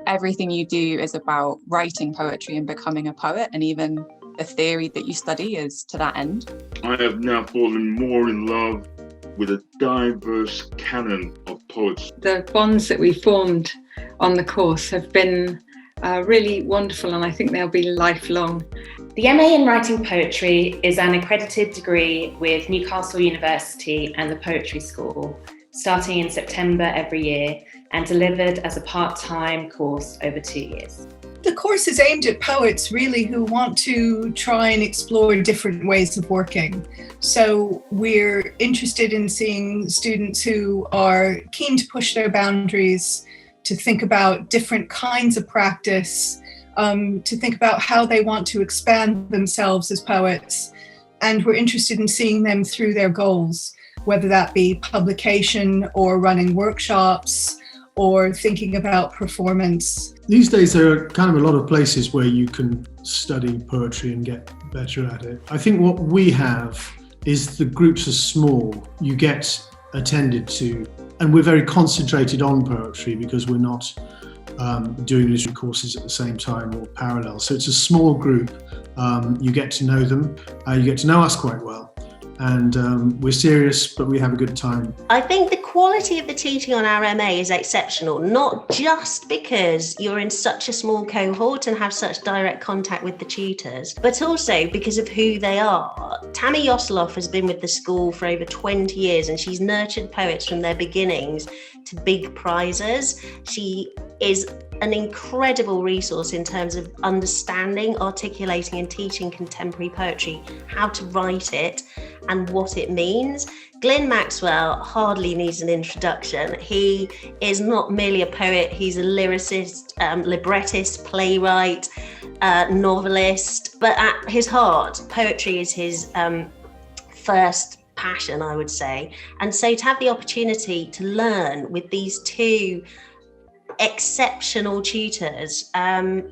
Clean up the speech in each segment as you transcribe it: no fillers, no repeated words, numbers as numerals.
everything you do is about writing poetry and becoming a poet, and even the theory that you study is to that end? I have now fallen more in love with a diverse canon of poets. The bonds that we formed on the course have been really wonderful, and I think they'll be lifelong. The MA in Writing Poetry is an accredited degree with Newcastle University and the Poetry School, starting in September every year and delivered as a part-time course over 2 years. The course is aimed at poets really who want to try and explore different ways of working. So we're interested in seeing students who are keen to push their boundaries, to think about different kinds of practice, to think about how they want to expand themselves as poets. And we're interested in seeing them through their goals, whether that be publication or running workshops or thinking about performance. These days there are kind of a lot of places where you can study poetry and get better at it. I think what we have is the groups are small, you get attended to, and we're very concentrated on poetry because we're not doing literary courses at the same time or parallel. So it's a small group, you get to know them, you get to know us quite well. And we're serious, but we have a good time. I think the quality of the teaching on our MA is exceptional, not just because you're in such a small cohort and have such direct contact with the tutors, but also because of who they are. Tamar Yoseloff has been with the school for over 20 years and she's nurtured poets from their beginnings to big prizes. She is an incredible resource in terms of understanding, articulating and teaching contemporary poetry, how to write it and what it means. Glyn Maxwell hardly needs an introduction. He is not merely a poet, he's a lyricist, librettist, playwright, novelist, but at his heart, poetry is his first passion, I would say. And so to have the opportunity to learn with these two exceptional tutors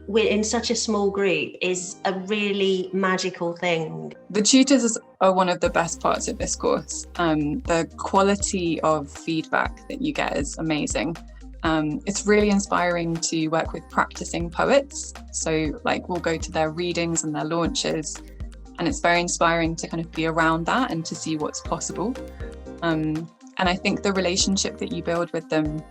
we're in such a small group is a really magical thing. The tutors are one of the best parts of this course. The quality of feedback that you get is amazing. It's really inspiring to work with practicing poets. So like we'll go to their readings and their launches, and it's very inspiring to kind of be around that and to see what's possible. And I think the relationship that you build with them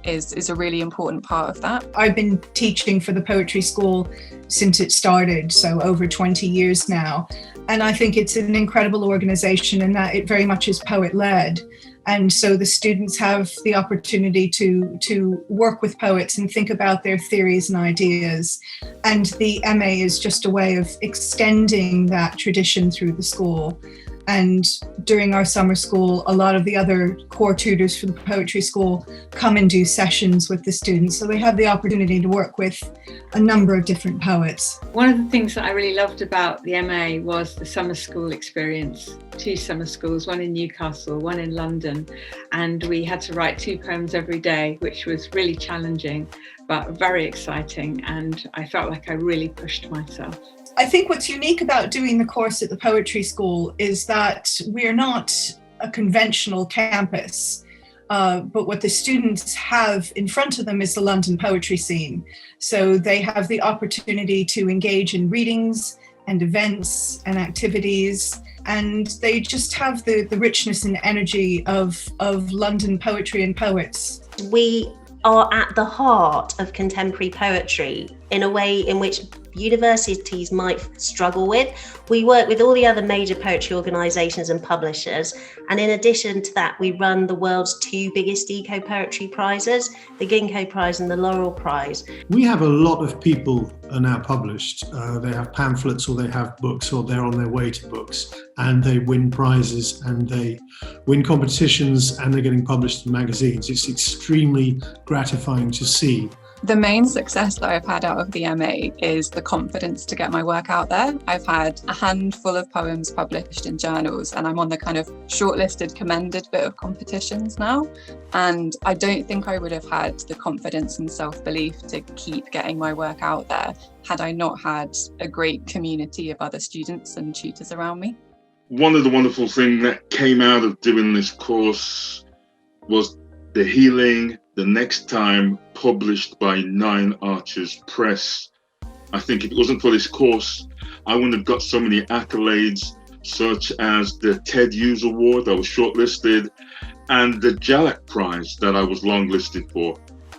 is a really important part of that. I've been teaching for the Poetry School since it started, so over 20 years now. And I think it's an incredible organisation in that it very much is poet-led. And so the students have the opportunity to work with poets and think about their theories and ideas. And the MA is just a way of extending that tradition through the school. And during our summer school, a lot of the other core tutors for the Poetry School come and do sessions with the students. So they have the opportunity to work with a number of different poets. One of the things that I really loved about the MA was the summer school experience. 2 summer schools, one in Newcastle, one in London. And we had to write 2 poems every day, which was really challenging, but very exciting. And I felt like I really pushed myself. I think what's unique about doing the course at the Poetry School is that we're not a conventional campus, but what the students have in front of them is the London poetry scene. So they have the opportunity to engage in readings and events and activities, and they just have the richness and energy of London poetry and poets. We are at the heart of contemporary poetry in a way in which universities might struggle with. We work with all the other major poetry organisations and publishers, and in addition to that we run the world's 2 biggest eco-poetry prizes, the Ginkgo Prize and the Laurel Prize. We have a lot of people are now published. They have pamphlets or they have books or they're on their way to books, and they win prizes and they win competitions and they're getting published in magazines. It's extremely gratifying to see. The main success that I've had out of the MA is the confidence to get my work out there. I've had a handful of poems published in journals, and I'm on the kind of shortlisted, commended bit of competitions now. And I don't think I would have had the confidence and self-belief to keep getting my work out there had I not had a great community of other students and tutors around me. One of the wonderful things that came out of doing this course was the healing, the next time published by Nine Arches Press. I think if it wasn't for this course, I wouldn't have got so many accolades, such as the Ted Hughes Award that was shortlisted, and the Jalak Prize that I was longlisted for.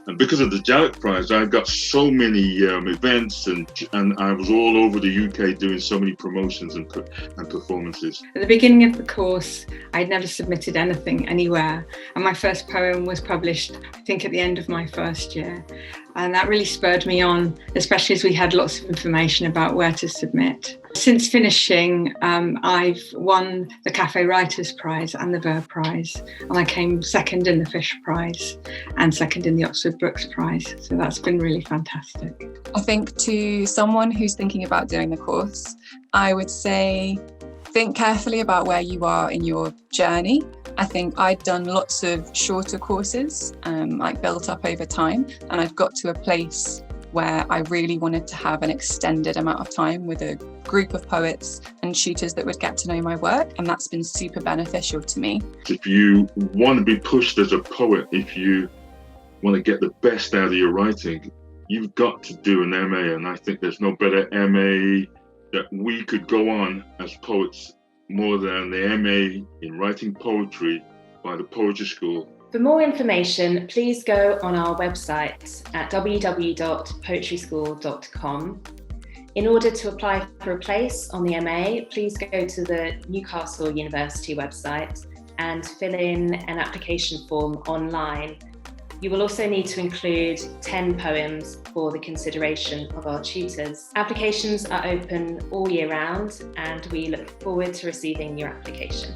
And because of the Jalak Prize, I got so many events, and I was all over the UK doing so many promotions and performances. At the beginning of the course, I'd never submitted anything anywhere, and my first poem was published, I think, at the end of my first year. And that really spurred me on, especially as we had lots of information about where to submit. Since finishing, I've won the Cafe Writers Prize and the Verb Prize, and I came second in the Fish Prize and second in the Oxford Books Prize. So that's been really fantastic. I think to someone who's thinking about doing the course, I would say think carefully about where you are in your journey. I think I'd done lots of shorter courses, like built up over time, and I'd got to a place where I really wanted to have an extended amount of time with a group of poets and tutors that would get to know my work, and that's been super beneficial to me. If you want to be pushed as a poet, if you want to get the best out of your writing, you've got to do an MA, and I think there's no better MA that we could go on as poets more than the MA in writing poetry by the Poetry School. For more information, please go on our website at www.poetryschool.com. In order to apply for a place on the MA, please go to the Newcastle University website and fill in an application form online. You will also need to include 10 poems for the consideration of our tutors. Applications are open all year round, and we look forward to receiving your application.